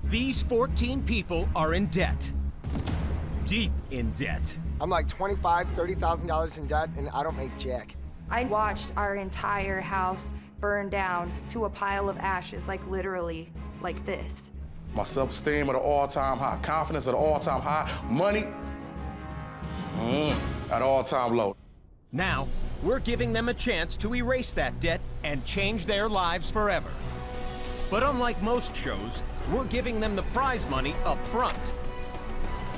These 14 people are in debt. Deep in debt. I'm like $25,000, $30,000 in debt, and I don't make jack. I watched our entire house burn down to a pile of ashes, like literally, like this. My self-esteem at an all-time high, confidence at an all-time high, money at an all-time low. Now, we're giving them a chance to erase that debt and change their lives forever. But unlike most shows, we're giving them the prize money up front.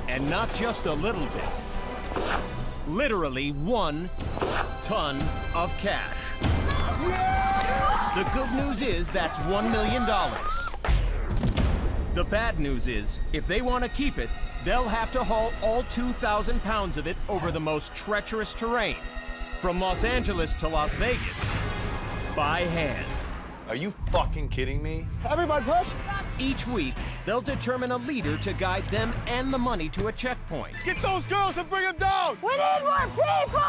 And not just a little bit. Literally 1 ton of cash. The good news is that's $1 million. The bad news is, if they want to keep it, they'll have to haul all 2,000 pounds of it over the most treacherous terrain, from Los Angeles to Las Vegas, by hand. Are you fucking kidding me? Everybody push! Each week, they'll determine a leader to guide them and the money to a checkpoint. Get those girls and bring them down! We need more people!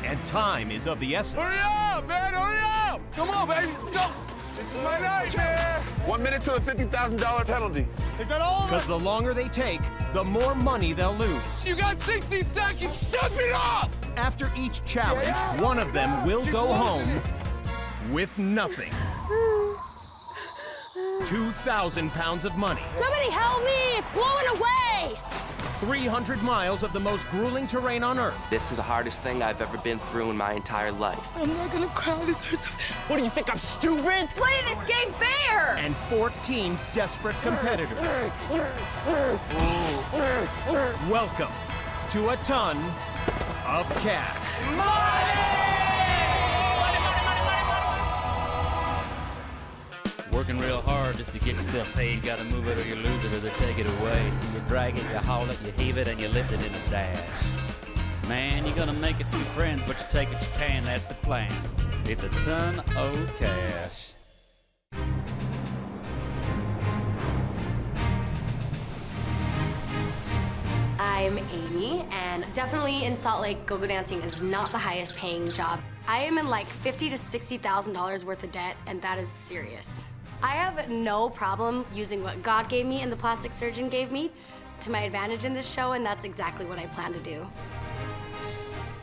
And time is of the essence. Hurry up, man, hurry up! Come on, baby, let's go! This is my night, man! 1 minute to a $50,000 penalty. Is that all of Because it? the longer they take, the more money they'll lose. You got 60 seconds, step it up! After each challenge, one of them will go home with nothing. 2,000 pounds of money. Somebody help me! It's blowing away! 300 miles of the most grueling terrain on Earth. This is the hardest thing I've ever been through in my entire life. I'm not gonna cry. This hurts. What do you think, I'm stupid? Play this game fair! And 14 desperate competitors. Welcome to a ton of cash. Working real hard just to get yourself paid. Gotta move it or you lose it or they take it away. So you drag it, you haul it, you heave it, and you lift it in a dash. Man, you're gonna make a few friends, but you take what you can, that's the plan. It's a ton of cash. I'm Amy, and definitely in Salt Lake, go-go dancing is not the highest paying job. I am in like $50,000 to $60,000 worth of debt, and that is serious. I have no problem using what God gave me and the plastic surgeon gave me to my advantage in this show, and that's exactly what I plan to do.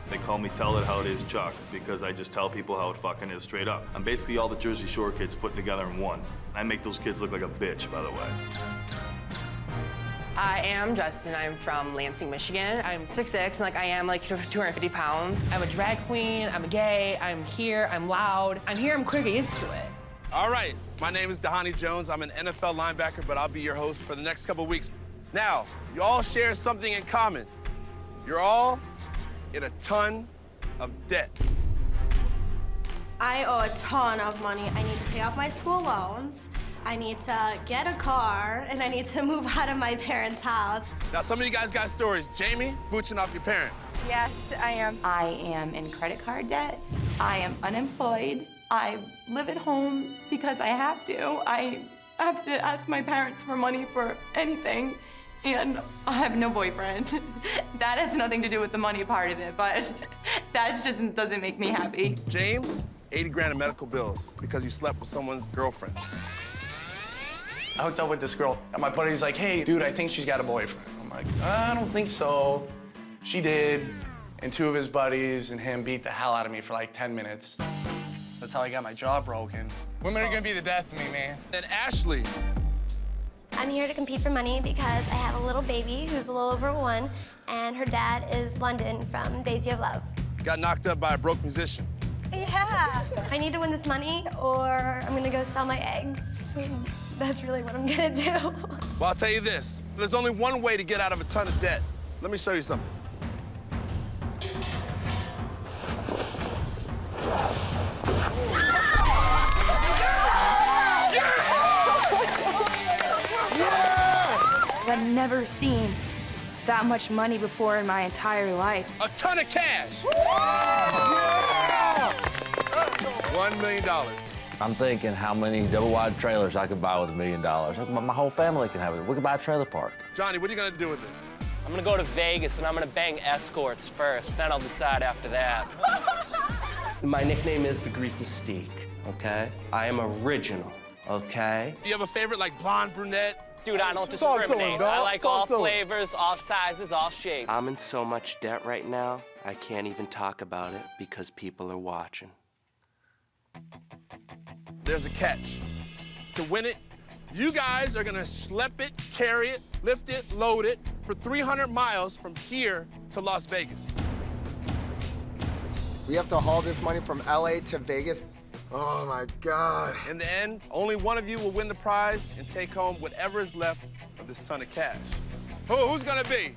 They call me Tell It How It Is Chuck because I just tell people how it fucking is straight up. I'm basically all the Jersey Shore kids put together in one. I make those kids look like a bitch, by the way. I am Justin. I'm from Lansing, Michigan. I'm 6'6", and like I am like 250 pounds. I'm a drag queen, I'm gay, I'm here, I'm loud. I'm here, I'm quick, get used to it. All right, my name is Dahani Jones. I'm an NFL linebacker, but I'll be your host for the next couple weeks. Now, you all share something in common. You're all in a ton of debt. I owe a ton of money. I need to pay off my school loans. I need to get a car, and I need to move out of my parents' house. Now, some of you guys got stories. Jamie, mooching off your parents. Yes, I am. I am in credit card debt. I am unemployed. I live at home because I have to. I have to ask my parents for money for anything. And I have no boyfriend. That has nothing to do with the money part of it, but that just doesn't make me happy. James, 80 grand in medical bills because you slept with someone's girlfriend. I hooked up with this girl, and my buddy's like, hey, dude, I think she's got a boyfriend. I'm like, I don't think so. She did, and two of his buddies and him beat the hell out of me for like 10 minutes. That's how I got my jaw broken. Women are gonna be the death of me, man. And Ashley. I'm here to compete for money because I have a little baby who's a little over 1, and her dad is London from Daisy of Love. Got knocked up by a broke musician. Yeah. I need to win this money, or I'm gonna go sell my eggs. That's really what I'm gonna do. Well, I'll tell you this. There's only one way to get out of a ton of debt. Let me show you something. I've never seen that much money before in my entire life. A ton of cash. $1 million. I'm thinking how many double-wide trailers I could buy with $1 million. My whole family can have it. We could buy a trailer park. Johnny, what are you gonna do with it? I'm gonna go to Vegas and I'm gonna bang escorts first, then I'll decide after that. My nickname is the Greek Mystique, okay? I am original, okay? Do you have a favorite, like blonde, brunette? Dude, I don't Talk to him, discriminate. dog. I like Talk all to him. flavors, all sizes, all shapes. I'm in so much debt right now, I can't even talk about it because people are watching. There's a catch. To win it, you guys are gonna schlep it, carry it, lift it, load it for 300 miles from here to Las Vegas. We have to haul this money from LA to Vegas. Oh my God. In the end, only one of you will win the prize and take home whatever is left of this ton of cash. Who's gonna be?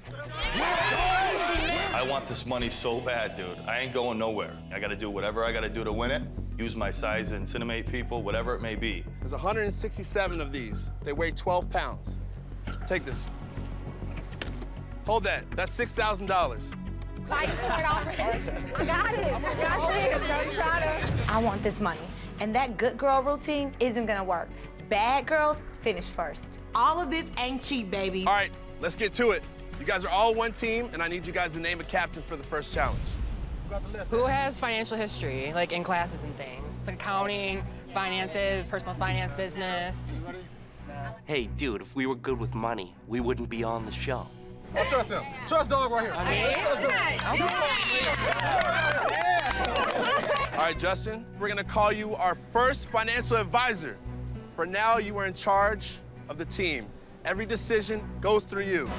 I want this money so bad, dude. I ain't going nowhere. I gotta do whatever I gotta do to win it. Use my size to intimidate people, whatever it may be. There's 167 of these. They weigh 12 pounds. Take this. Hold that. That's $6,000. Fight for it already. I got it. I got this. I want this money. And that good girl routine isn't gonna work. Bad girls finish first. All of this ain't cheap, baby. All right, let's get to it. You guys are all one team, and I need you guys to name a captain for the first challenge. Who has financial history, like in classes and things? Like accounting, finances, personal finance, business. Hey, dude, if we were good with money, we wouldn't be on the show. I trust him. Trust dog right here. All right, Justin, we're gonna call you our first financial advisor. For now, you are in charge of the team. Every decision goes through you.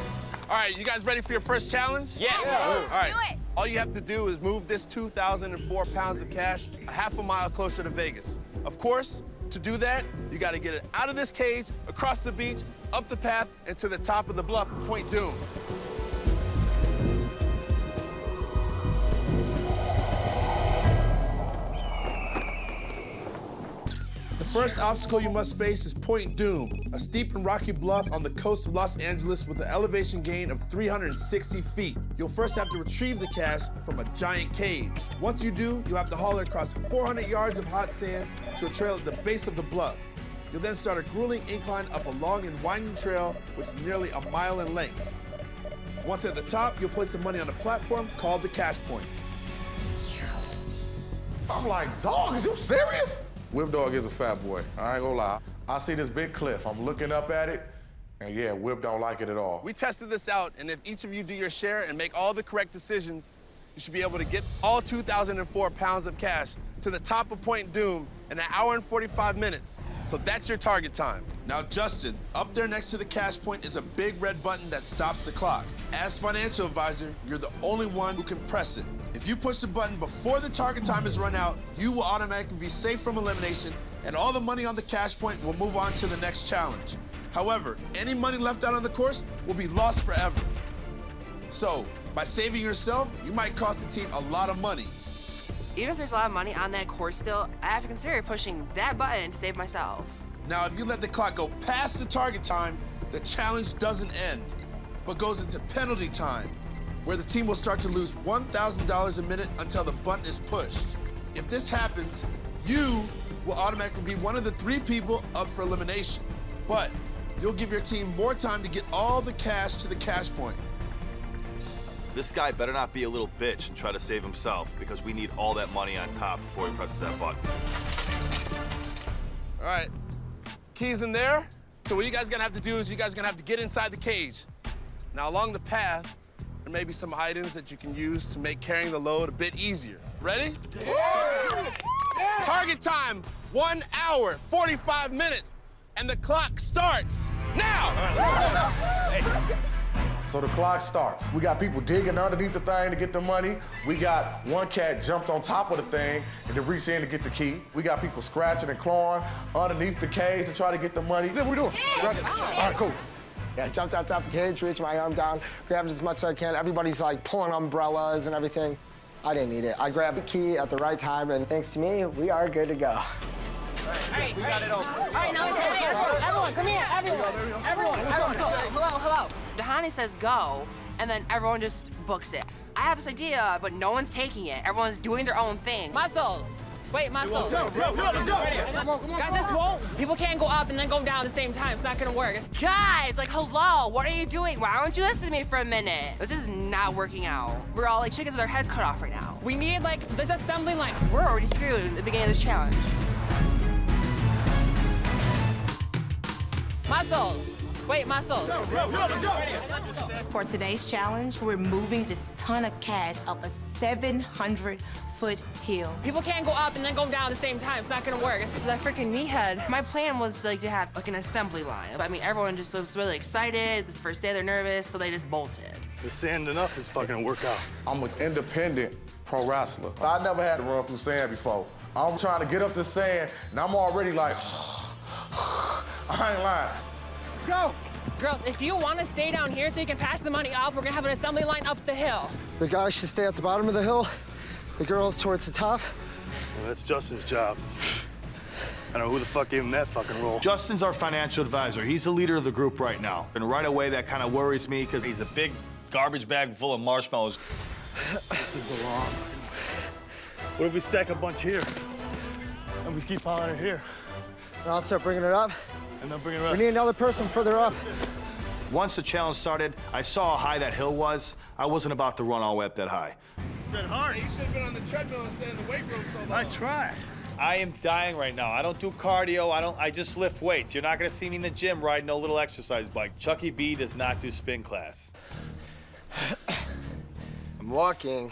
All right, you guys ready for your first challenge? Yes. All right. All you have to do is move this 2,004 pounds of cash a half a mile closer to Vegas. Of course, to do that, you gotta get it out of this cage, across the beach, up the path, and to the top of the bluff, Point Dume. The first obstacle you must face is Point Dume, a steep and rocky bluff on the coast of Los Angeles with an elevation gain of 360 feet. You'll first have to retrieve the cash from a giant cage. Once you do, you'll have to haul it across 400 yards of hot sand to a trail at the base of the bluff. You'll then start a grueling incline up a long and winding trail, which is nearly a mile in length. Once at the top, you'll place the money on a platform called the cash point. I'm like, dog, is you serious? Whip Dog is a fat boy. I ain't gonna lie. I see this big cliff. I'm looking up at it, and yeah, Whip don't like it at all. We tested this out, and if each of you do your share and make all the correct decisions, you should be able to get all 2,004 pounds of cash to the top of Point Dume in 1 hour and 45 minutes. So that's your target time. Now, Justin, up there next to the cash point is a big red button that stops the clock. As financial advisor, you're the only one who can press it. If you push the button before the target time is run out, you will automatically be safe from elimination, and all the money on the cash point will move on to the next challenge. However, any money left out on the course will be lost forever. So, by saving yourself, you might cost the team a lot of money. Even if there's a lot of money on that course still, I have to consider pushing that button to save myself. Now, if you let the clock go past the target time, the challenge doesn't end, but goes into penalty time, where the team will start to lose $1,000 a minute until the button is pushed. If this happens, you will automatically be one of the 3 people up for elimination. But you'll give your team more time to get all the cash to the cash point. This guy better not be a little bitch and try to save himself, because we need all that money on top before he presses that button. All right, keys in there. So what you guys are gonna have to do is you guys are gonna have to get inside the cage. Now, along the path, there may be some items that you can use to make carrying the load a bit easier. Ready? Yeah. Target time, 1 hour, 45 minutes, and the clock starts now. So the clock starts. We got people digging underneath the thing to get the money. We got one cat jumped on top of the thing and to reach in to get the key. We got people scratching and clawing underneath the cage to try to get the money. What are we doing? All right, cool. Yeah, jumped out the cage, reached my arm down, grabbed as much as I can. Everybody's like pulling umbrellas and everything. I didn't need it. I grabbed the key at the right time, and thanks to me, we are good to go. All right, we got it over. All right, now everyone, come here, everyone. Hello. Dahani says go, and then everyone just books it. I have this idea, but no one's taking it. Everyone's doing their own thing. Muscles. Wait, muscles. Let's go. Come on. Guys, this won't. People can't go up and then go down at the same time. It's not gonna work. Guys, like, hello. What are you doing? Why don't you listen to me for a minute? This is not working out. We're all like chickens with our heads cut off right now. We need like this assembly line. We're already screwed at the beginning of this challenge. Muscles. Wait, muscles. Let's go. For today's challenge, we're moving this ton of cash up a 700-foot hill. People can't go up and then go down at the same time. It's not gonna work. It's that freaking meathead. My plan was like to have like an assembly line. I mean, everyone just was really excited. This first day they're nervous, so they just bolted. The sand enough is fucking work out. I'm an independent pro wrestler. I never had to run through sand before. I'm trying to get up the sand, and I'm already like, I ain't lying. Go. Girls, if you want to stay down here so you can pass the money up, we're gonna have an assembly line up the hill. The guys should stay at the bottom of the hill, the girls towards the top. Well, that's Justin's job. I don't know who the fuck gave him that fucking role. Justin's our financial advisor. He's the leader of the group right now. And right away, that kind of worries me because he's a big garbage bag full of marshmallows. This is a long. What if we stack a bunch here? And we keep piling it here? And I'll start bringing it up. And then bring it up. We need another person further up. Once the challenge started, I saw how high that hill was. I wasn't about to run all the way up that high. Said hard. Hey, you should have been on the treadmill instead of the weight room so long. I tried. I am dying right now. I don't do cardio. I just lift weights. You're not gonna see me in the gym riding no little exercise bike. Chucky B does not do spin class. I'm walking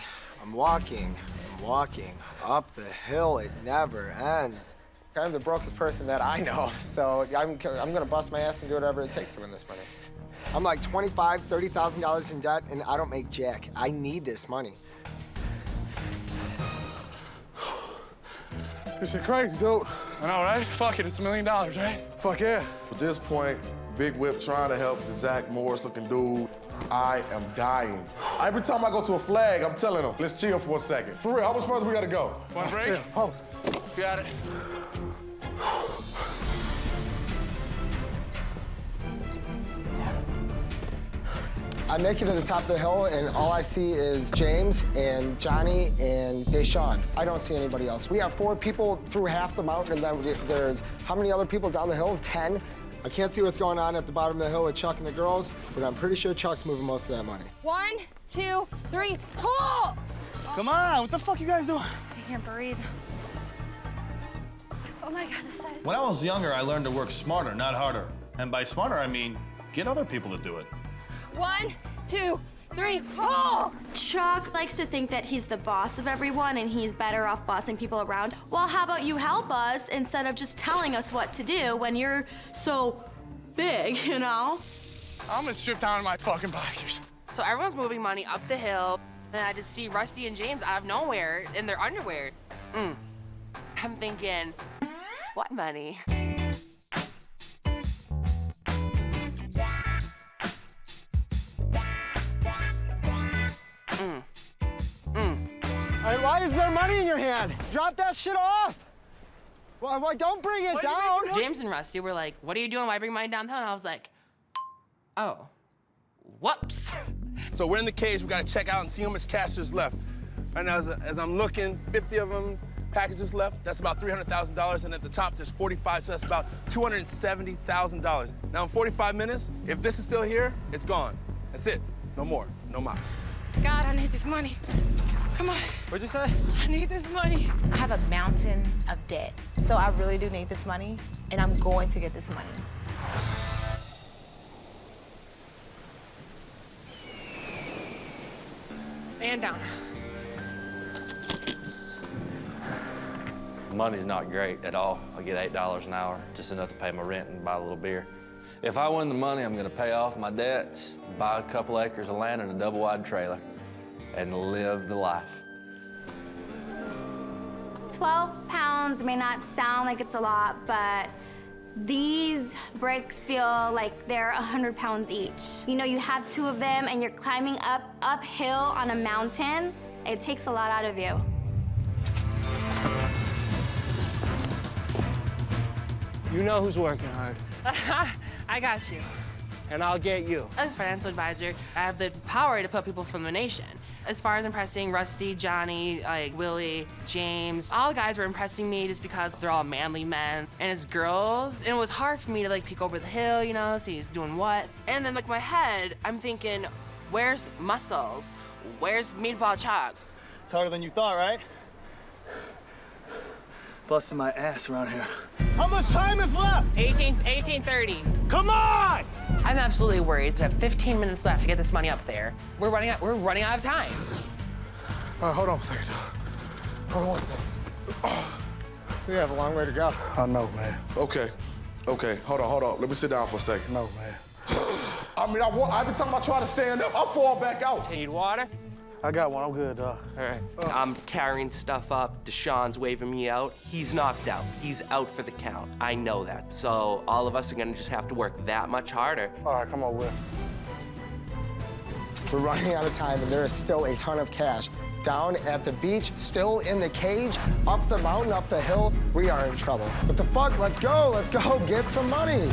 up the hill. It never ends. I'm the brokest person that I know, so I'm gonna bust my ass and do whatever it takes to win this money. I'm like $25,000, $30,000 in debt, and I don't make jack. I need this money. This shit crazy, dude. I know, right? Fuck it, it's $1 million, right? Fuck yeah. At this point, Big Whip trying to help the Zach Morris-looking dude. I am dying. Every time I go to a flag, I'm telling them, let's chill for a second. For real, how much further we gotta go? One break? Pulse. You got it. I make it to the top of the hill, and all I see is James and Johnny and Deshaun. I don't see anybody else. We have 4 people through half the mountain, and then there's how many other people down the hill? 10. I can't see what's going on at the bottom of the hill with Chuck and the girls, but I'm pretty sure Chuck's moving most of that money. 1, 2, 3, pull! Come on, what the fuck you guys doing? I can't breathe. Oh my God, this size. When I was younger, I learned to work smarter, not harder. And by smarter, I mean get other people to do it. 1, 2, 3, pull! Chuck likes to think that he's the boss of everyone and he's better off bossing people around. Well, how about you help us instead of just telling us what to do when you're so big, you know? I'm gonna strip down in my fucking boxers. So everyone's moving money up the hill, and I just see Rusty and James out of nowhere in their underwear. I'm thinking, what money? Why is there money in your hand? Drop that shit off. Why don't bring it down? James and Rusty were like, what are you doing? Why bring mine downtown? And I was like, oh, whoops. So we're in the cage. We gotta check out and see how much cash is left. Right now, as I'm looking, 50 of them packages left. That's about $300,000. And at the top, there's 45, so that's about $270,000. Now in 45 minutes, if this is still here, it's gone. That's it. No more. No mas. God, I need this money. Come on. What'd you say? I need this money. I have a mountain of debt, so I really do need this money, and I'm going to get this money. And down. Money's not great at all. I get $8 an hour, just enough to pay my rent and buy a little beer. If I win the money, I'm gonna pay off my debts, buy a couple acres of land and a double-wide trailer, and live the life. 12 pounds may not sound like it's a lot, but these bricks feel like they're 100 pounds each. You know, you have 2 of them and you're climbing uphill on a mountain. It takes a lot out of you. You know who's working hard. I got you. And I'll get you. As financial advisor, I have the power to put people from the nation. As far as impressing Rusty, Johnny, like Willie, James, all the guys were impressing me just because they're all manly men. And as girls, and it was hard for me to like peek over the hill, you know, see who's doing what. And then like my head, I'm thinking, where's Muscles? Where's Meatball Chuck? It's harder than you thought, right? Busting my ass around here. How much time is left? 18:30. Come on! I'm absolutely worried. We have 15 minutes left to get this money up there. We're running out of time. All right, hold on a second. Hold on one second. We have a long way to go. I know, man. Okay, hold on. Let me sit down for a second. No, man. I mean, every time I try to stand up, I fall back out. Need water? I got one. I'm good, dog. All right. I'm carrying stuff up. Deshaun's waving me out. He's knocked out. He's out for the count. I know that. So all of us are gonna just have to work that much harder. All right, come on, Will. We're running out of time, and there is still a ton of cash. Down at the beach, still in the cage, up the mountain, up the hill, we are in trouble. What the fuck? Let's go, get some money.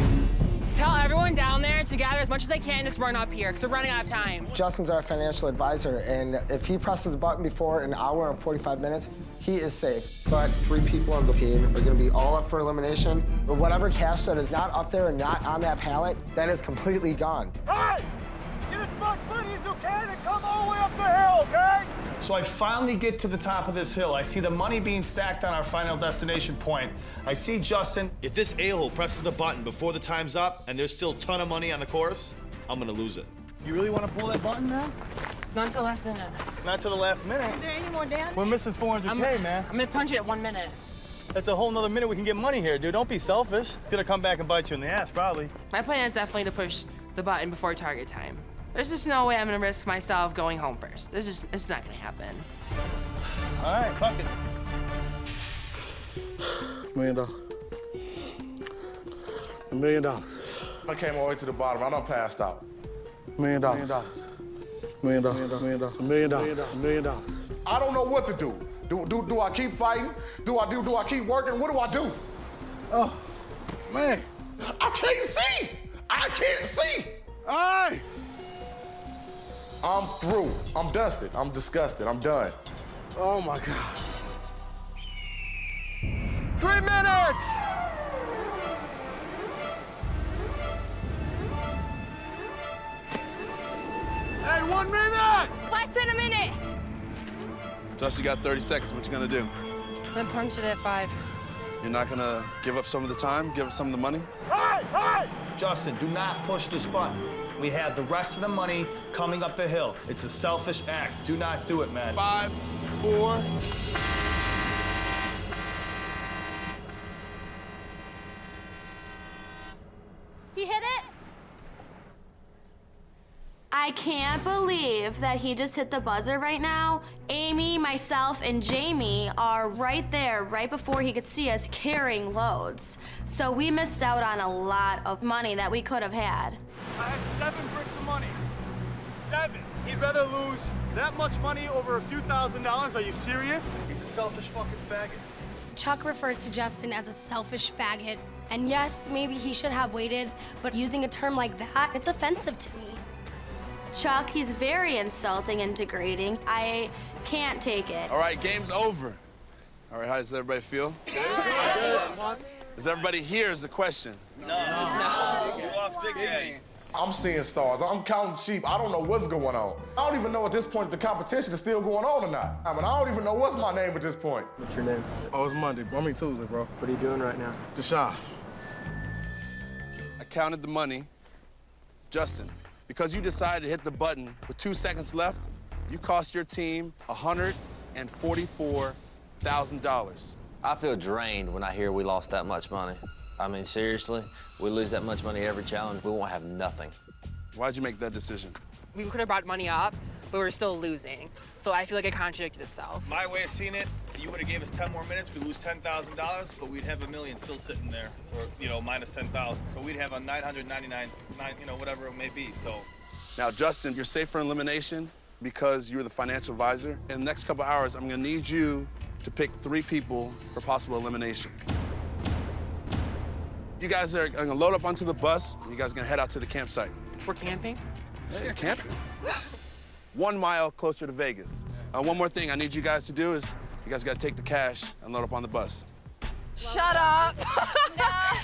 Tell everyone down there to gather as much as they can, just run up here, because we're running out of time. Justin's our financial advisor, and if he presses the button before an hour and 45 minutes, he is safe. But 3 people on the team are gonna be all up for elimination. But whatever cash that is not up there and not on that pallet, that is completely gone. Hey! Get as much money as you can and come all the way up the hill, okay? So I finally get to the top of this hill. I see the money being stacked on our final destination point. I see Justin. If this a-hole presses the button before the time's up and there's still a ton of money on the course, I'm gonna lose it. You really want to pull that button now? Not until the last minute. Not till the last minute. Is there any more down? We're missing 400K, man. I'm gonna punch it at 1 minute. That's a whole nother minute we can get money here, dude. Don't be selfish. It's gonna come back and bite you in the ass, probably. My plan is definitely to push the button before target time. There's just no way I'm gonna risk myself going home first. It's not gonna happen. All right, fuck it. $1 million. $1 million. I came all the way to the bottom. I done passed out. $1 million. $1 million. $1 million. I don't know what to do. Do I keep fighting? Do I keep working? What do I do? Oh, man. I can't see. I can't see. Hey! I'm through. I'm dusted. I'm disgusted. I'm done. Oh, my God. 3 minutes! Hey, 1 minute! Less than a minute. Dusty, you got 30 seconds. What you gonna do? Then punch it at 5. You're not gonna give up some of the time, give up some of the money? Hey, hey! Justin, do not push this button. We have the rest of the money coming up the hill. It's a selfish act. Do not do it, man. 5, 4. He hit it? I can't believe that he just hit the buzzer right now. Amy, myself, and Jamie are right there, right before he could see us carrying loads. So we missed out on a lot of money that we could have had. I had 7 bricks of money. 7. He'd rather lose that much money over a few $1,000s. Are you serious? He's a selfish fucking faggot. Chuck refers to Justin as a selfish faggot. And yes, maybe he should have waited, but using a term like that, it's offensive to me. Chuck, he's very insulting and degrading. I can't take it. All right, game's over. All right, how does everybody feel? Is everybody here is the question? No. We lost big game. I'm seeing stars. I'm counting sheep. I don't know what's going on. I don't even know at this point if the competition is still going on or not. I mean, I don't even know what's my name at this point. What's your name? Oh, it's Monday. I mean Tuesday, bro. What are you doing right now? Deshaun. I counted the money. Justin, because you decided to hit the button with 2 seconds left, you cost your team $144,000. I feel drained when I hear we lost that much money. I mean, seriously, we lose that much money every challenge, we won't have nothing. Why'd you make that decision? We could have brought money up, but we're still losing. So I feel like it contradicted itself. My way of seeing it, you would have gave us 10 more minutes, we lose $10,000, but we'd have $1 million still sitting there, or, minus 10,000. So we'd have a 999, whatever it may be, so. Now, Justin, you're safe for elimination because you're the financial advisor. In the next couple hours, I'm gonna need you to pick 3 people for possible elimination. You guys are gonna load up onto the bus. You guys are gonna head out to the campsite. We're camping? Yeah, you're camping. 1 mile closer to Vegas. One more thing I need you guys to do is you guys gotta take the cash and load up on the bus. Shut up.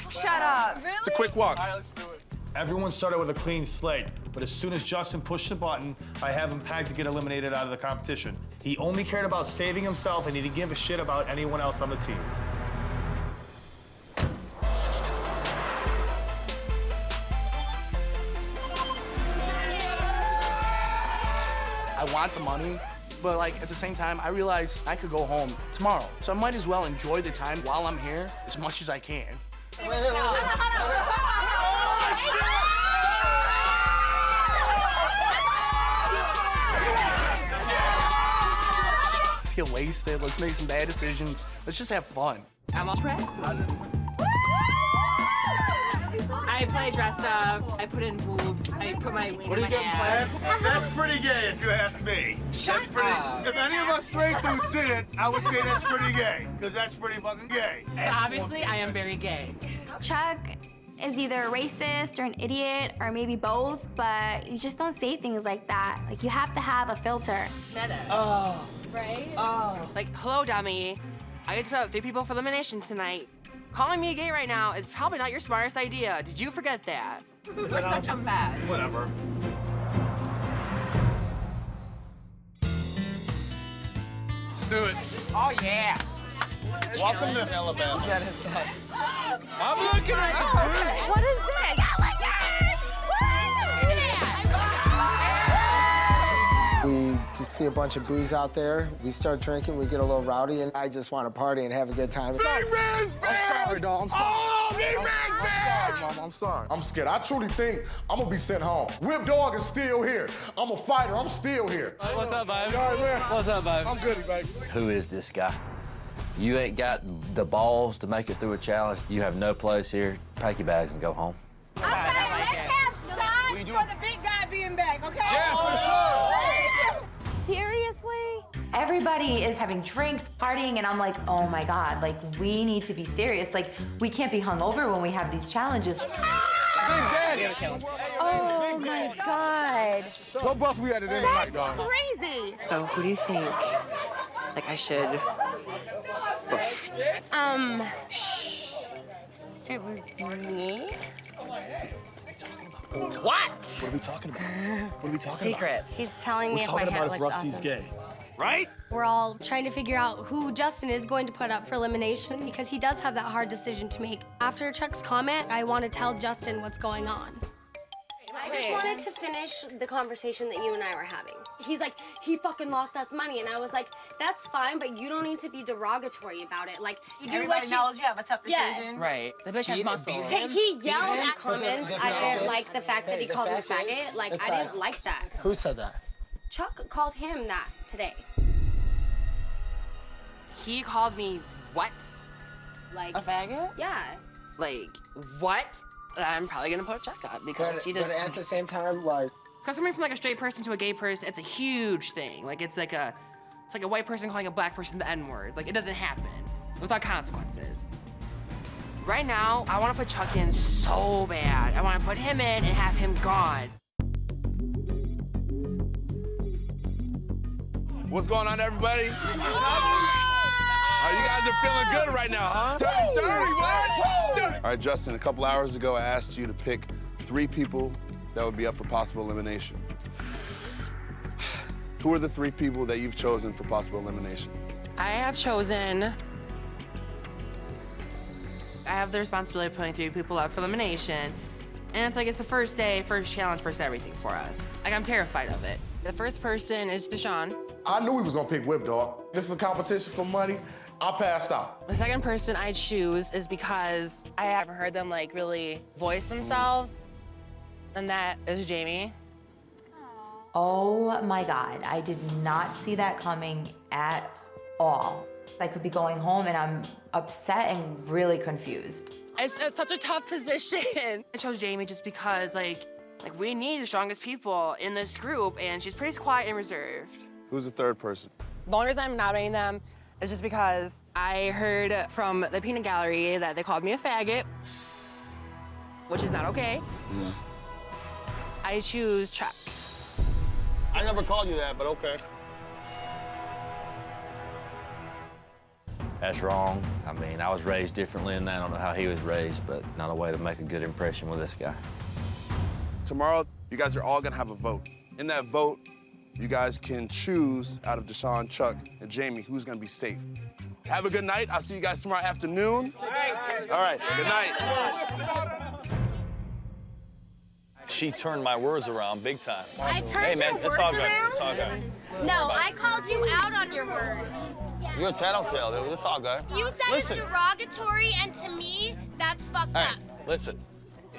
Shut up. It's a quick walk. All right, let's do it. Everyone started with a clean slate, but as soon as Justin pushed the button, I have him pegged to get eliminated out of the competition. He only cared about saving himself and he didn't give a shit about anyone else on the team. I want the money, but like at the same time, I realize I could go home tomorrow. So I might as well enjoy the time while I'm here as much as I can. Let's get wasted, let's make some bad decisions. Let's just have fun. I'm all ready. I play dress up, I put in boobs, I put my wing in my ass. That's pretty gay, if you ask me. Shut up. If any of us straight dudes did it, I would say that's pretty gay, because that's pretty fucking gay. So obviously, I am very gay. Chuck is either a racist or an idiot or maybe both, but you just don't say things like that. Like, you have to have a filter. Oh. Right? Oh. Like, hello, dummy. I get to put out 3 people for elimination tonight. Calling me gay right now is probably not your smartest idea. Did you forget that? We're such a mess. Whatever. Let's do it. Oh, yeah. Welcome to Alabama. I'm looking at you. What is this? We just see a bunch of booze out there. We start drinking, we get a little rowdy, and I just want to party and have a good time. I'm sorry, dog. I'm sorry. Oh, I'm sorry, Mama. I'm sorry. I'm scared. I truly think I'm gonna be sent home. Whip Dog is still here. I'm a fighter. I'm still here. What's up, babe? You all right, man? What's up, babe? I'm goody, baby. Who is this guy? You ain't got the balls to make it through a challenge. You have no place here. Pack your bags and go home. Okay, let's have shots for the big guy being back, okay? Yeah, for sure. Seriously? Everybody is having drinks, partying, and I'm like, oh my God, like, we need to be serious. Like, we can't be hungover when we have these challenges. Big Daddy. Oh my God. What bus we had today tonight, dog? Crazy. So who do you think, like, I should boof? If it was me. What? What are we talking about? What are we talking Secrets. He's telling me We're if my talking hair about if looks Rusty's awesome. gay. Right? We're all trying to figure out who Justin is going to put up for elimination because he does have that hard decision to make. After Chuck's comment, I want to tell Justin what's going on. I just wanted to finish the conversation that you and I were having. He's like, he fucking lost us money. And I was like, that's fine, but you don't need to be derogatory about it. Like, you do Everybody what knows you have a tough decision. Yeah. Right. The bitch has muscle. He yelled at comments. I didn't like the fact that he called me a faggot. Like, I didn't like that. Who said that? Chuck called him that today. He called me what? Like, A faggot? yeah. Like, what? I'm probably gonna put Chuck up because he just. But at the same time, like, Because coming from like a straight person to a gay person, it's a huge thing. Like it's like a white person calling a black person the N-word. Like it doesn't happen without consequences. Right now, I want to put Chuck in so bad. I want to put him in and have him gone. What's going on, everybody? You guys are feeling good right now, huh? Dirty, what? All right, Justin, a couple hours ago, I asked you to pick 3 people that would be up for possible elimination. Who are the 3 people that you've chosen for possible elimination? I have chosen. I have the responsibility of putting 3 people up for elimination. And it's like, it's the first day, first challenge, first everything for us. Like, I'm terrified of it. The first person is Deshaun. I knew he was gonna pick Whip Dog. This is a competition for money. I passed out. The second person I choose is because I haven't heard them like really voice themselves, and that is Jamie. Oh my God, I did not see that coming at all. I could be going home and I'm upset and really confused. It's such a tough position. I chose Jamie just because like we need the strongest people in this group, and she's pretty quiet and reserved. Who's the third person? The only reason I'm nominating them is just because I heard from the peanut gallery that they called me a faggot, which is not okay. I choose Chuck. I never called you that, but okay. That's wrong. I mean, I was raised differently than that. I don't know how he was raised, but not a way to make a good impression with this guy. Tomorrow, you guys are all gonna have a vote. In that vote, you guys can choose out of Deshaun, Chuck, and Jamie who's gonna be safe. Have a good night. I'll see you guys tomorrow afternoon. All right, good night. she turned my words around big time. I turned your words around? It's all good. No, I called you out on your words. You're a tattletale, dude. It's all good. You said it's derogatory, and to me, that's fucked Hey, up. listen.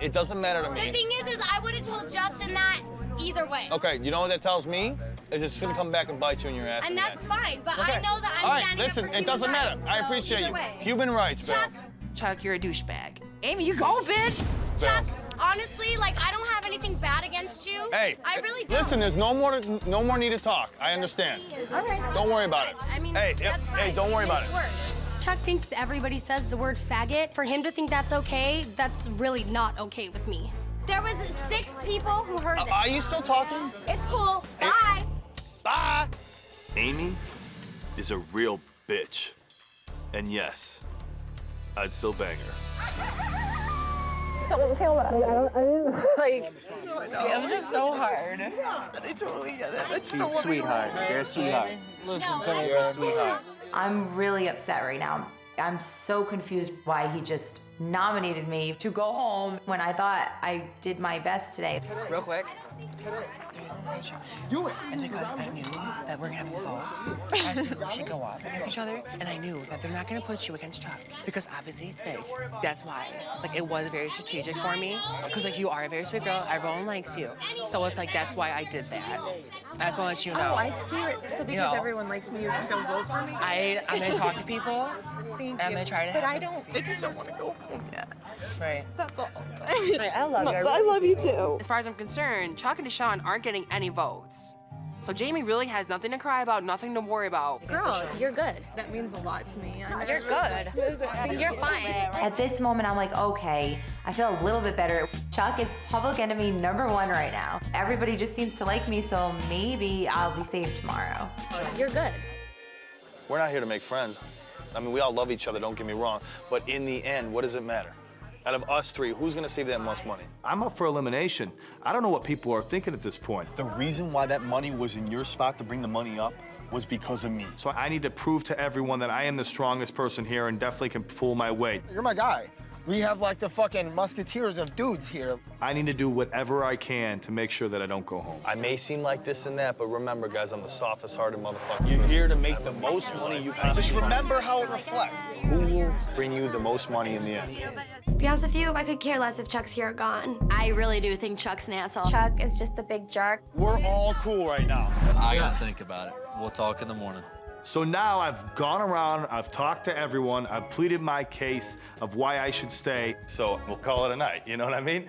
It doesn't matter to me. The thing is I would have told Justin that either way. Okay, you know what that tells me? Is it's gonna come back and bite you in your ass. And again. that's fine, but Okay. I know that I'm all right, standing listen, up for it doesn't human matter. rights, I so appreciate either you. way. Human rights, Bill. Chuck, you're a douchebag. Amy, you go, bitch. Chuck, honestly, like, I don't have anything bad against you. Hey, I really don't. listen, there's no more need to talk. I understand. All right. Don't worry about it. I mean, hey, that's hey, don't worry about it. Chuck thinks everybody says the word faggot. For him to think that's okay, that's really not okay with me. There was 6 people who heard this. Are you still talking? It's cool. Bye. Bye. Amy is a real bitch. And yes, I'd still bang her. Don't feel bad. I didn't, like, it was just so hard. I totally get it. I just don't want to. Sweetheart, you're a sweetheart. Listen, You're a sweetheart. I'm really upset right now. I'm so confused why he just nominated me to go home when I thought I did my best today. Real quick. Do it. It's because I knew that we're gonna have a vote. Us two should go up against each other, and I knew that they're not gonna put you against Chuck because obviously he's big. That's why. Like, it was very strategic for me because, like, you are a very sweet girl. Everyone likes you, so it's like that's why I did that. I just want to let you know. Oh, I see it. So because You know, everyone likes me, you think they'll vote for me? I'm gonna talk to people. Thank I'm you. gonna try to. But I just don't want to go home yet. Right. That's all. I love you. I love you too. As far as I'm concerned, Chuck and Deshaun aren't getting any votes. So Jamie really has nothing to cry about, nothing to worry about. Girl, you're good. That means a lot to me. You're good. You're fine. At this moment, I'm like, okay, I feel a little bit better. Chuck is public enemy #1 right now. Everybody just seems to like me, so maybe I'll be saved tomorrow. You're good. We're not here to make friends. I mean, we all love each other, don't get me wrong. But in the end, what does it matter? Out of us 3, who's gonna save that most money? I'm up for elimination. I don't know what people are thinking at this point. The reason why that money was in your spot to bring the money up was because of me. So I need to prove to everyone that I am the strongest person here and definitely can pull my weight. You're my guy. We have like the fucking musketeers of dudes here. I need to do whatever I can to make sure that I don't go home. I may seem like this and that, but remember, guys, I'm the softest-hearted motherfucker. You're here to make the most money you possibly Just remember how it reflects. Who will bring you the most money in the end? To be honest with you, I could care less if Chuck's here or gone. I really do think Chuck's an asshole. Chuck is just a big jerk. We're all cool right now. I gotta think about it. We'll talk in the morning. So now I've gone around, I've talked to everyone, I've pleaded my case of why I should stay. So we'll call it a night, you know what I mean?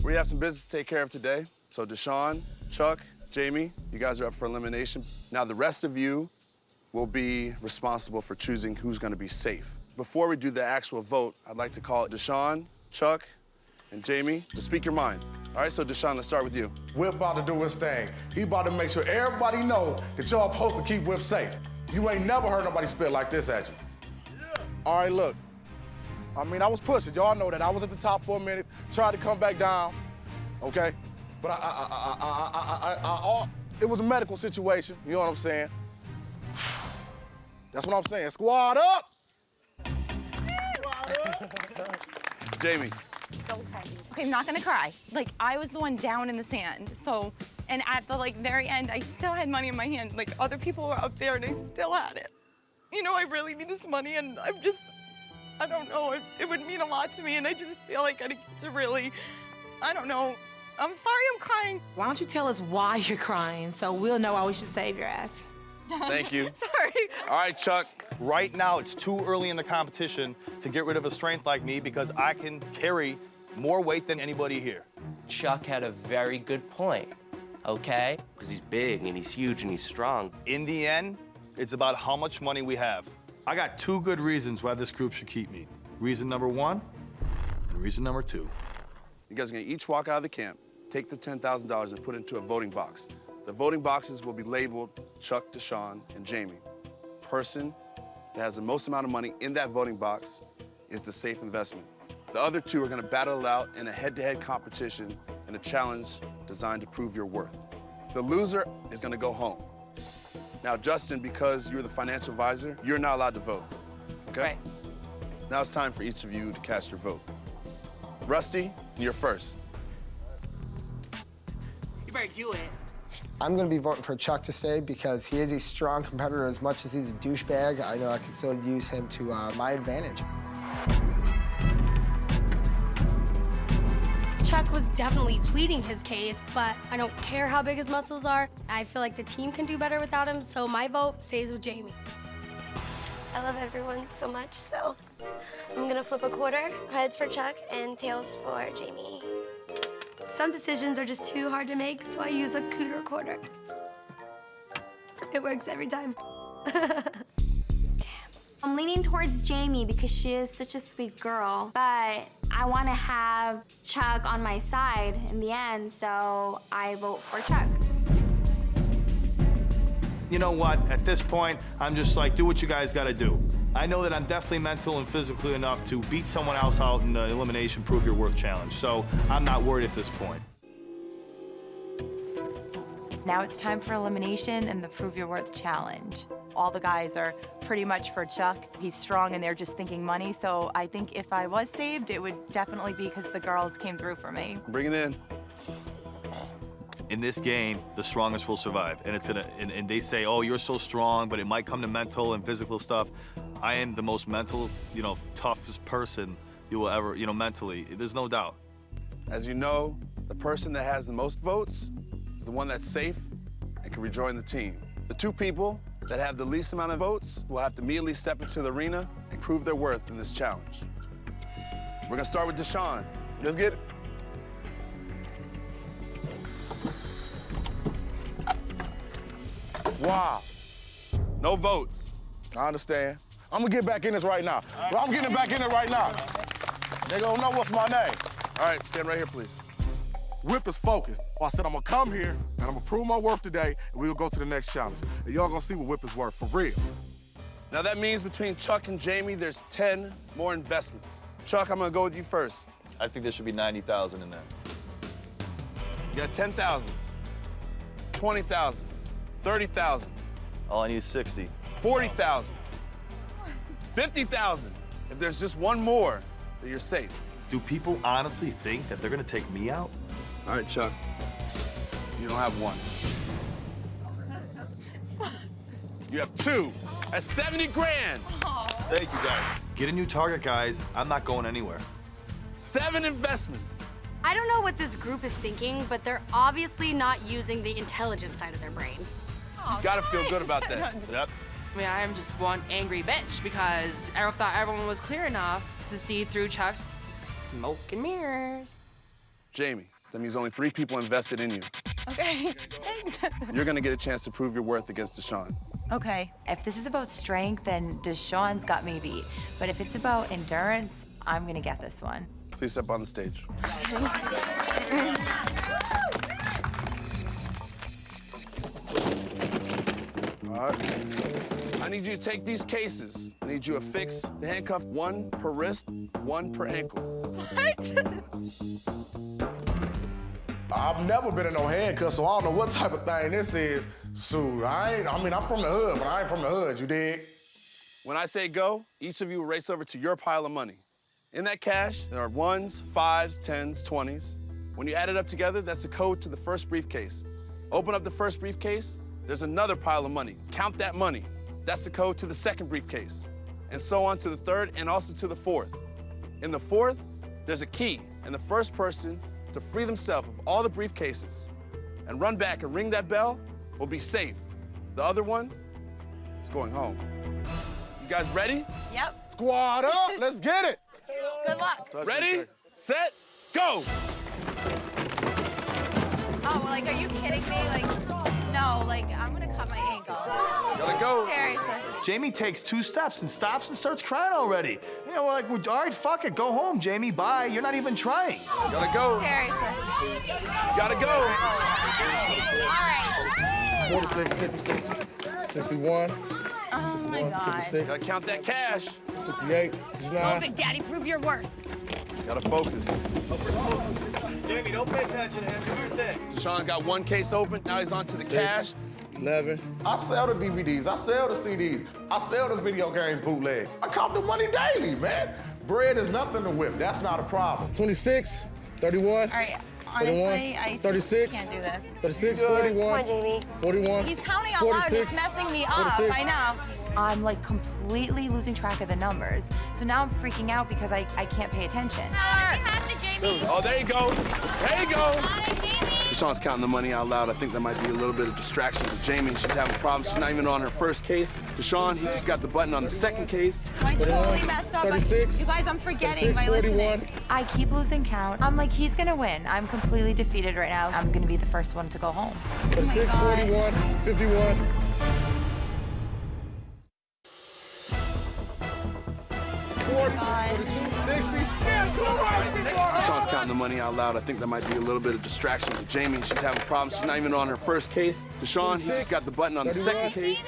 We have some business to take care of today. So Deshaun, Chuck, Jamie, you guys are up for elimination. Now the rest of you will be responsible for choosing who's gonna be safe. Before we do the actual vote, I'd like to call Deshaun, Chuck, and Jamie to speak your mind. All right, so Deshaun, let's start with you. Whip about to do his thing. He about to make sure everybody know that y'all supposed to keep Whip safe. You ain't never heard nobody spit like this at you. All right, look. I mean, I was pushing. Y'all know that. I was at the top for a minute, tried to come back down, okay? But it was a medical situation, you know what I'm saying? That's what I'm saying. Squad up! Jamie. Okay, I'm not gonna cry. Like, I was the one down in the sand, so, and at the, like, very end, I still had money in my hand. Like, other people were up there and I still had it. You know, I really need this money and I'm just, I don't know, it would mean a lot to me and I just feel like I need to really, I don't know. I'm sorry I'm crying. Why don't you tell us why you're crying so we'll know why we should save your ass? Thank you. Sorry. All right, Chuck. Right now, it's too early in the competition to get rid of a strength like me because I can carry more weight than anybody here. Chuck had a very good point, okay? Because he's big and he's huge and he's strong. In the end, it's about how much money we have. I got 2 good reasons why this group should keep me. Reason #1 and reason #2. You guys are gonna each walk out of the camp, take the $10,000 and put it into a voting box. The voting boxes will be labeled Chuck, Deshaun, and Jamie. Person that has the most amount of money in that voting box is the safe investment. The other 2 are gonna battle it out in a head-to-head competition and a challenge designed to prove your worth. The loser is gonna go home. Now, Justin, because you're the financial advisor, you're not allowed to vote. Okay? Right. Now it's time for each of you to cast your vote. Rusty, you're first. You better do it. I'm gonna be voting for Chuck to stay because he is a strong competitor. As much as he's a douchebag, I know I can still use him to my advantage. Chuck was definitely pleading his case, but I don't care how big his muscles are. I feel like the team can do better without him, so my vote stays with Jamie. I love everyone so much, so I'm gonna flip a quarter, heads for Chuck and tails for Jamie. Some decisions are just too hard to make, so I use a cooter quarter. It works every time. I'm leaning towards Jamie because she is such a sweet girl, but I want to have Chuck on my side in the end, so I vote for Chuck. You know what? At this point, I'm just like, do what you guys gotta do. I know that I'm definitely mental and physically enough to beat someone else out in the Elimination Prove Your Worth challenge, so I'm not worried at this point. Now it's time for elimination and the Prove Your Worth challenge. All the guys are pretty much for Chuck. He's strong and they're just thinking money, so I think if I was saved, it would definitely be because the girls came through for me. Bring it in. In this game, the strongest will survive, and and they say, oh, you're so strong, but it might come to mental and physical stuff. I am the most mental, toughest person you will ever, mentally. There's no doubt. As you know, the person that has the most votes is the one that's safe and can rejoin the team. The two people that have the least amount of votes will have to immediately step into the arena and prove their worth in this challenge. We're gonna start with Deshaun. Let's get it. Wow. No votes. I understand. I'm gonna get back in this right now. I'm getting back in it right now. They gonna know what's my name. All right, stand right here, please. Whip is focused. I said I'm gonna come here and I'm gonna prove my worth today, and we'll go to the next challenge. And y'all gonna see what Whip is worth for real. Now that means between Chuck and Jamie, there's 10 more investments. Chuck, I'm gonna go with you first. I think there should be 90,000 in there. You got 10,000, 20,000, 30,000. All I need is 60. 40,000, 50,000. If there's just one more, then you're safe. Do people honestly think that they're gonna take me out? All right, Chuck. You don't have one. You have two. That's 70 grand. Thank you, guys. Get a new target, guys. I'm not going anywhere. 7 investments. I don't know what this group is thinking, but they're obviously not using the intelligent side of their brain. You gotta feel good about that. Yep. I mean, I am just one angry bitch because I thought everyone was clear enough to see through Chuck's smoke and mirrors. Jamie, that means only 3 people invested in you. Okay, thanks. You're gonna get a chance to prove your worth against Deshaun. Okay. If this is about strength, then Deshaun's got me beat. But if it's about endurance, I'm gonna get this one. Please step on the stage. All right. I need you to take these cases. I need you to affix the handcuff 1 per wrist, 1 per ankle. I've never been in no handcuffs, so I don't know what type of thing this is. Shoot, I'm from the hood, but I ain't from the hood, you dig? When I say go, each of you will race over to your pile of money. In that cash, there are 1s, 5s, 10s, 20s. When you add it up together, that's the code to the first briefcase. Open up the first briefcase, there's another pile of money. Count that money. That's the code to the second briefcase. And so on to the third and also to the fourth. In the fourth, there's a key, and the first person to free themselves of all the briefcases and run back and ring that bell will be safe. The other one is going home. You guys ready? Yep. Squad up, let's get it. Good luck. Ready, set, go! Oh, like, are you kidding me? Like, no, like, I'm gonna cut my ankle. Gotta go. Seriously. Jamie takes 2 steps and stops and starts crying already. You know, we're like, all right, fuck it, go home, Jamie, bye. You're not even trying. Gotta go. Seriously. Gotta go. All right. 46, 56, 61, Oh 61, my God. 66, Gotta count that cash. 68, 69. Big Daddy, prove your worth. Gotta focus. Jamie, don't pay attention to him. Do your thing. Deshaun got 1 case open, now he's on to the 6, cash. 11. I sell the DVDs, I sell the CDs, I sell the video games bootleg. I count the money daily, man. Bread is nothing to whip. That's not a problem. 26, 31. All right, honestly, I 36. can't do this. 36, 41. Come on, Jamie. 41. He's counting out loud and it's messing me up. 46. I know. I'm like completely losing track of the numbers. So now I'm freaking out because I can't pay attention. Oh, there you go. There you go. Deshawn's counting the money out loud. I think that might be a little bit of distraction for Jamie. She's having problems. She's not even on her first case. Deshawn, he just got the button on the second case. I totally messed up. 36. You guys, I'm forgetting 36, by 41. listening. I keep losing count. I'm like, he's gonna win. I'm completely defeated right now. I'm gonna be the first one to go home. 36, 41, 51. Deshawn's counting the money out loud. I think that might be a little bit of distraction for Jamie. She's having problems. She's not even on her first case. Deshawn, he just got the button on the second case.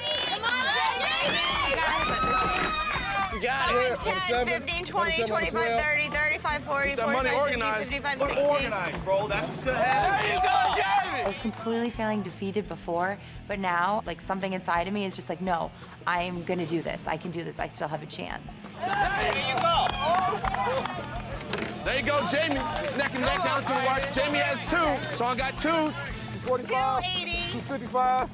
You got it. 10, 15, 20, 25, 30, 35, 40, Get that 45, money 50, organized. 55, But 60. organized, bro. That's what's gonna happen. There you go, Jamie! I was completely feeling defeated before, but now, like, something inside of me is just like, no, I'm gonna do this. I can do this. I still have a chance. There you go, Jamie. It's neck and neck down to the wire. Jamie has 2. Sean got 2. 245. 280. 255.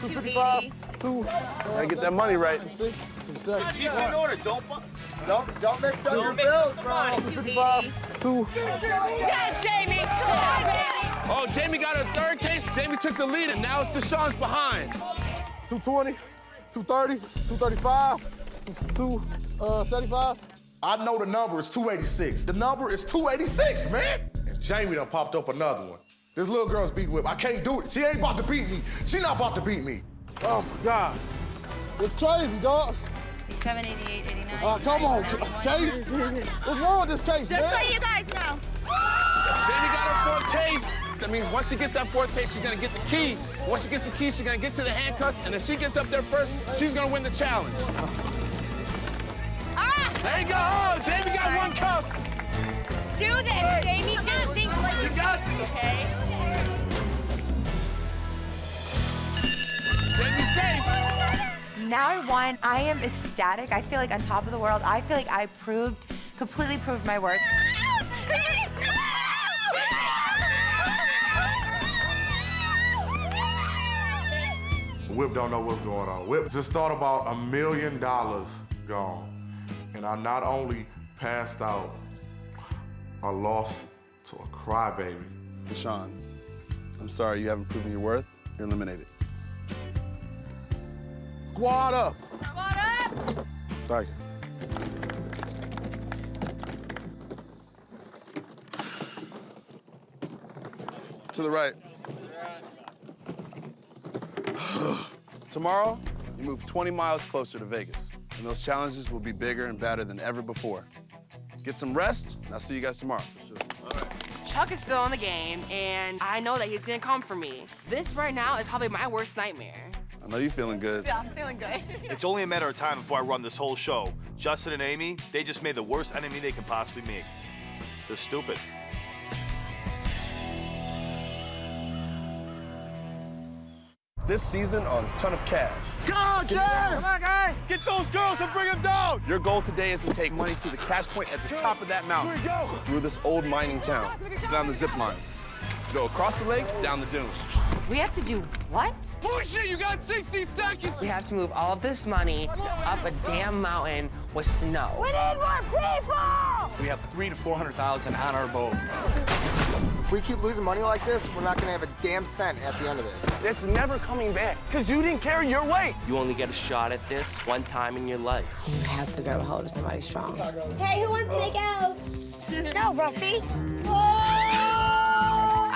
255. 2. Gotta get that money right. 6. 7. In order, don't Don't mix up your bills, bro. 255. 2. Yes, Jamie! Come on, baby! Oh, Jamie got her third case. Jamie took the lead, and now it's Deshawn's behind. 220. 230. 235. 275. I know the number is 286. The number is 286, man. And Jamie done popped up another one. This little girl's beating whip. I can't do it. She ain't about to beat me. She not about to beat me. Oh my God. It's crazy, dog. 87, 88, 89. Come on, 91. case. What's wrong with this case, Just man? so you guys know. Jamie got her 4th case. That means once she gets that 4th case, she's gonna get the key. Once she gets the key, she's gonna get to the handcuffs, and if she gets up there first, she's gonna win the challenge. There you go. Oh, Jamie got 1 cuff. Do this, Jamie. Just think like You got this. okay. Jamie's safe. Now I won. I am ecstatic. I feel like on top of the world. I feel like I completely proved my worth. Whip don't know what's going on. Whip just thought about $1 million gone. And I not only passed out, I lost to a crybaby. Deshawn, I'm sorry you haven't proven your worth. You're eliminated. Squad up. Squad up! Sorry. To the right. Tomorrow, you move 20 miles closer to Vegas, and those challenges will be bigger and badder than ever before. Get some rest, and I'll see you guys tomorrow. Chuck is still in the game, and I know that he's gonna come for me. This right now is probably my worst nightmare. I know you're feeling good. Yeah, I'm feeling good. It's only a matter of time before I run this whole show. Justin and Amy, they just made the worst enemy they can possibly make. They're stupid. This season on Ton of Cash. Go, Jay! Come on, guys. Get those girls and bring them down! Your goal today is to take money to the cash point at the top of that mountain. Through this old mining town. Down the zip lines. Go across the lake, down the dunes. We have to do what? Bullshit, you got 60 seconds! We have to move all of this money up a damn mountain with snow. We need more people! We have 300,000 to 400,000 on our boat. If we keep losing money like this, we're not gonna have a damn cent at the end of this. It's never coming back, because you didn't carry your weight. You only get a shot at this one time in your life. You have to grab a hold of somebody strong. Hey, who wants to make out? No, Rusty.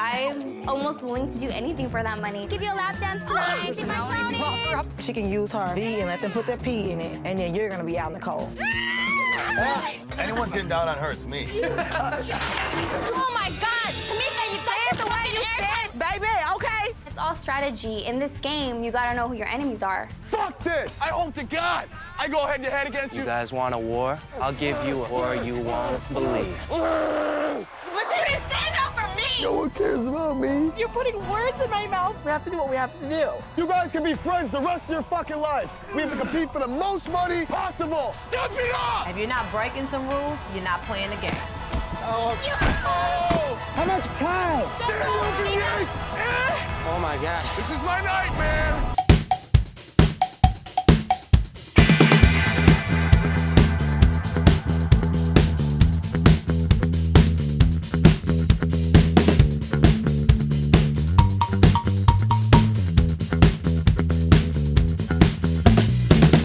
I'm almost willing to do anything for that money. Give you a lap dance tonight. See my chonies. She can use her V and let them put their P in it, and then you're gonna be out in the cold. Anyone's getting down on her, it's me. Oh my God, Tamika, you got the way you said, baby. Okay. It's all strategy. In this game, you gotta know who your enemies are. Fuck this! I hope to God I go head to head against You guys want a war? I'll give you a war you won't believe. But you didn't stand up for me. No one cares about me. You're putting words in my mouth. We have to do what we have to do. You guys can be friends the rest of your fucking life. We have to compete for the most money possible. Step it up! If you're not breaking some rules, you're not playing the game. Oh. How much time? Oh my God. This is my night, man.